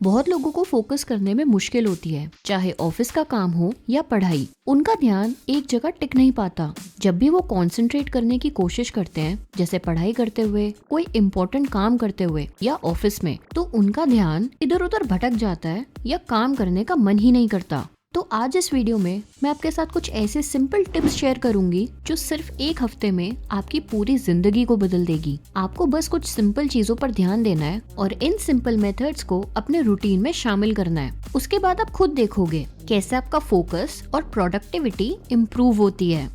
बहुत लोगों को फोकस करने में मुश्किल होती है, चाहे ऑफिस का काम हो या पढ़ाई। उनका ध्यान एक जगह टिक नहीं पाता। जब भी वो कंसंट्रेट करने की कोशिश करते हैं, जैसे पढ़ाई करते हुए, कोई इम्पोर्टेंट काम करते हुए या ऑफिस में, तो उनका ध्यान इधर उधर भटक जाता है या काम करने का मन ही नहीं करता। तो आज इस वीडियो में मैं आपके साथ कुछ ऐसे सिंपल टिप्स शेयर करूंगी जो सिर्फ एक हफ्ते में आपकी पूरी जिंदगी को बदल देगी। आपको बस कुछ सिंपल चीजों पर ध्यान देना है और इन सिंपल मेथड्स को अपने रूटीन में शामिल करना है। उसके बाद आप खुद देखोगे कैसे आपका फोकस और प्रोडक्टिविटी इम्प्रूव होती है।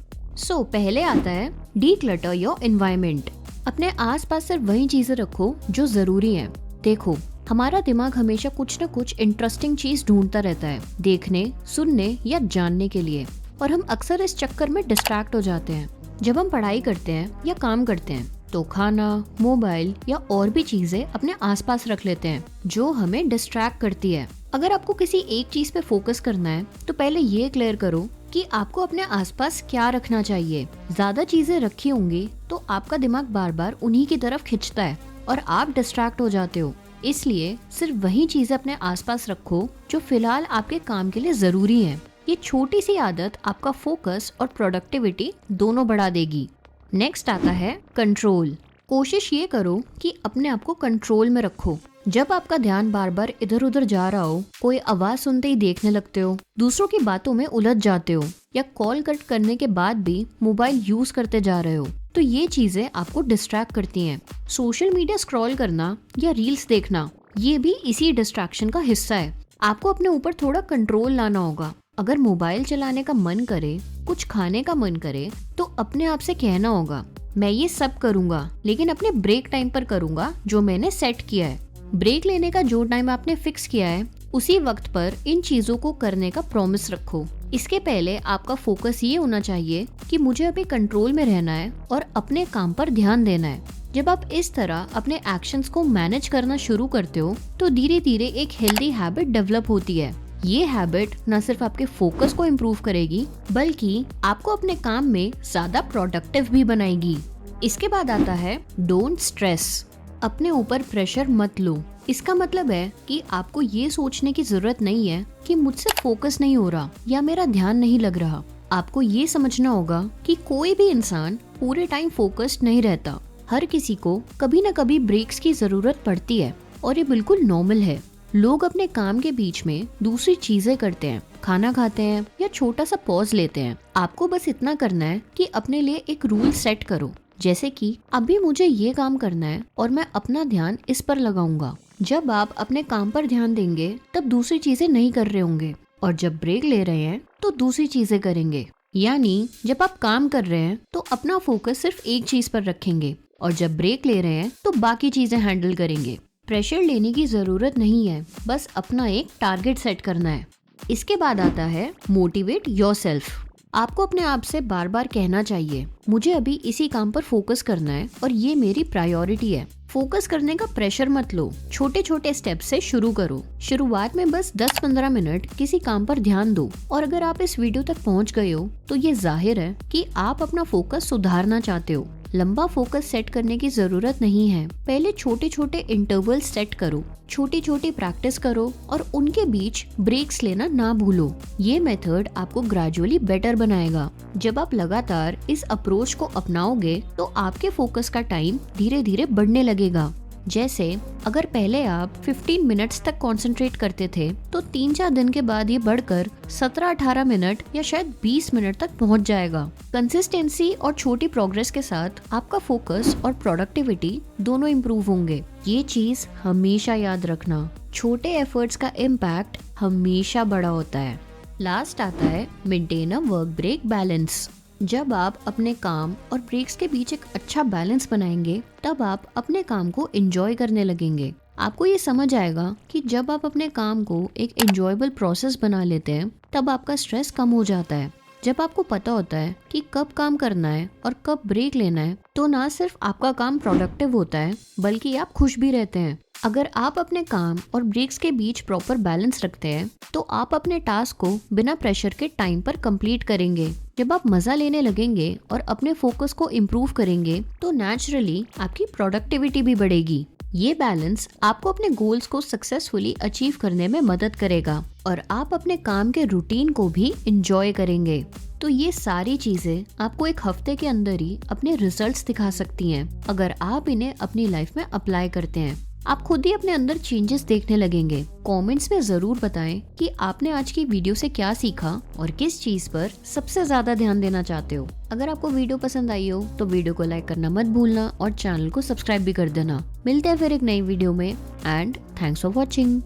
पहले आता है डीक्लटर योर एनवायरनमेंट। अपने आसपास सिर्फ वही चीजें रखो जो जरूरी है। देखो, हमारा दिमाग हमेशा कुछ न कुछ इंटरेस्टिंग चीज ढूंढता रहता है, देखने, सुनने या जानने के लिए, और हम अक्सर इस चक्कर में डिस्ट्रैक्ट हो जाते हैं। जब हम पढ़ाई करते हैं या काम करते हैं तो खाना, मोबाइल या और भी चीजें अपने आसपास रख लेते हैं जो हमें डिस्ट्रैक्ट करती है। अगर आपको किसी एक चीज पे फोकस करना है तो पहले ये क्लियर करो कि आपको अपने आसपास क्या रखना चाहिए। ज्यादा चीजें रखी होंगी तो आपका दिमाग बार बार उन्हीं की तरफ खिंचता है और आप डिस्ट्रैक्ट हो जाते हो। इसलिए सिर्फ वही चीजें अपने आसपास रखो जो फिलहाल आपके काम के लिए जरूरी है। ये छोटी सी आदत आपका फोकस और प्रोडक्टिविटी दोनों बढ़ा देगी। नेक्स्ट आता है कंट्रोल। कोशिश ये करो कि अपने आप को कंट्रोल में रखो। जब आपका ध्यान बार बार इधर उधर जा रहा हो, कोई आवाज सुनते ही देखने लगते हो, दूसरों की बातों में उलझ जाते हो या कॉल कट करने के बाद भी मोबाइल यूज करते जा रहे हो, तो ये चीजें आपको डिस्ट्रैक्ट करती हैं। सोशल मीडिया स्क्रॉल करना या रील्स देखना, ये भी इसी डिस्ट्रैक्शन का हिस्सा है। आपको अपने ऊपर थोड़ा कंट्रोल लाना होगा। अगर मोबाइल चलाने का मन करे, कुछ खाने का मन करे, तो अपने आप से कहना होगा, मैं ये सब करूंगा लेकिन अपने ब्रेक टाइम पर करूंगा जो मैंने सेट किया है। ब्रेक लेने का जो टाइम आपने फिक्स किया है, उसी वक्त पर इन चीजों को करने का प्रॉमिस रखो। इसके पहले आपका फोकस ये होना चाहिए कि मुझे अभी कंट्रोल में रहना है और अपने काम पर ध्यान देना है। जब आप इस तरह अपने एक्शंस को मैनेज करना शुरू करते हो तो धीरे धीरे एक हेल्दी हैबिट डेवलप होती है। ये हैबिट न सिर्फ आपके फोकस को इम्प्रूव करेगी बल्कि आपको अपने काम में ज्यादा प्रोडक्टिव भी बनाएगी। इसके बाद आता है डोंट स्ट्रेस। अपने ऊपर प्रेशर मत लो। इसका मतलब है कि आपको ये सोचने की जरूरत नहीं है कि मुझसे फोकस नहीं हो रहा या मेरा ध्यान नहीं लग रहा। आपको ये समझना होगा कि कोई भी इंसान पूरे टाइम फोकस्ड नहीं रहता। हर किसी को कभी न कभी ब्रेक्स की जरूरत पड़ती है और ये बिल्कुल नॉर्मल है। लोग अपने काम के बीच में दूसरी चीजें करते हैं, खाना खाते हैं या छोटा सा पॉज लेते हैं। आपको बस इतना करना है कि अपने लिए एक रूल सेट करो, जैसे कि अभी मुझे ये काम करना है और मैं अपना ध्यान इस पर लगाऊंगा। जब आप अपने काम पर ध्यान देंगे तब दूसरी चीजें नहीं कर रहे होंगे, और जब ब्रेक ले रहे हैं तो दूसरी चीजें करेंगे। यानी जब आप काम कर रहे हैं तो अपना फोकस सिर्फ एक चीज पर रखेंगे और जब ब्रेक ले रहे हैं तो बाकी चीजें हैंडल करेंगे। प्रेशर लेने की जरूरत नहीं है, बस अपना एक टारगेट सेट करना है। इसके बाद आता है मोटिवेट योरसेल्फ। आपको अपने आप से बार बार कहना चाहिए, मुझे अभी इसी काम पर फोकस करना है और ये मेरी प्रायोरिटी है। फोकस करने का प्रेशर मत लो, छोटे छोटे स्टेप से शुरू करो। शुरुआत में बस 10-15 मिनट किसी काम पर ध्यान दो, और अगर आप इस वीडियो तक पहुंच गए हो तो ये जाहिर है कि आप अपना फोकस सुधारना चाहते हो। लंबा फोकस सेट करने की जरूरत नहीं है। पहले छोटे छोटे इंटरवल सेट करो, छोटी छोटी प्रैक्टिस करो और उनके बीच ब्रेक्स लेना ना भूलो। ये मेथड आपको ग्रेजुअली बेटर बनाएगा। जब आप लगातार इस अप्रोच को अपनाओगे तो आपके फोकस का टाइम धीरे धीरे बढ़ने लगेगा। जैसे अगर पहले आप 15 मिनट्स तक कंसंट्रेट करते थे तो 3-4 दिन के बाद ये बढ़कर 17-18 मिनट या शायद 20 मिनट तक पहुंच जाएगा। कंसिस्टेंसी और छोटी प्रोग्रेस के साथ आपका फोकस और प्रोडक्टिविटी दोनों इम्प्रूव होंगे। ये चीज हमेशा याद रखना, छोटे एफर्ट्स का इम्पैक्ट हमेशा बड़ा होता है। लास्ट आता है maintain a work break balance. जब आप अपने काम और ब्रेक्स के बीच एक अच्छा बैलेंस बनाएंगे तब आप अपने काम को एंजॉय करने लगेंगे। आपको ये समझ आएगा कि जब आप अपने काम को एक एंजॉयबल प्रोसेस बना लेते हैं तब आपका स्ट्रेस कम हो जाता है। जब आपको पता होता है कि कब काम करना है और कब ब्रेक लेना है तो ना सिर्फ आपका काम प्रोडक्टिव होता है बल्कि आप खुश भी रहते हैं। अगर आप अपने काम और ब्रेक्स के बीच प्रॉपर बैलेंस रखते हैं तो आप अपने टास्क को बिना प्रेशर के टाइम पर कंप्लीट करेंगे। जब आप मजा लेने लगेंगे और अपने फोकस को इम्प्रूव करेंगे तो नेचुरली आपकी प्रोडक्टिविटी भी बढ़ेगी। ये बैलेंस आपको अपने गोल्स को सक्सेसफुली अचीव करने में मदद करेगा और आप अपने काम के रूटीन को भी इंजॉय करेंगे। तो ये सारी चीजें आपको एक हफ्ते के अंदर ही अपने रिजल्ट्स दिखा सकती हैं अगर आप इन्हें अपनी लाइफ में अप्लाई करते हैं। आप खुद ही अपने अंदर चेंजेस देखने लगेंगे। कमेंट्स में जरूर बताएं कि आपने आज की वीडियो से क्या सीखा और किस चीज पर सबसे ज्यादा ध्यान देना चाहते हो। अगर आपको वीडियो पसंद आई हो तो वीडियो को लाइक करना मत भूलना और चैनल को सब्सक्राइब भी कर देना। मिलते हैं फिर एक नई वीडियो में एंड थैंक्स फॉर वॉचिंग।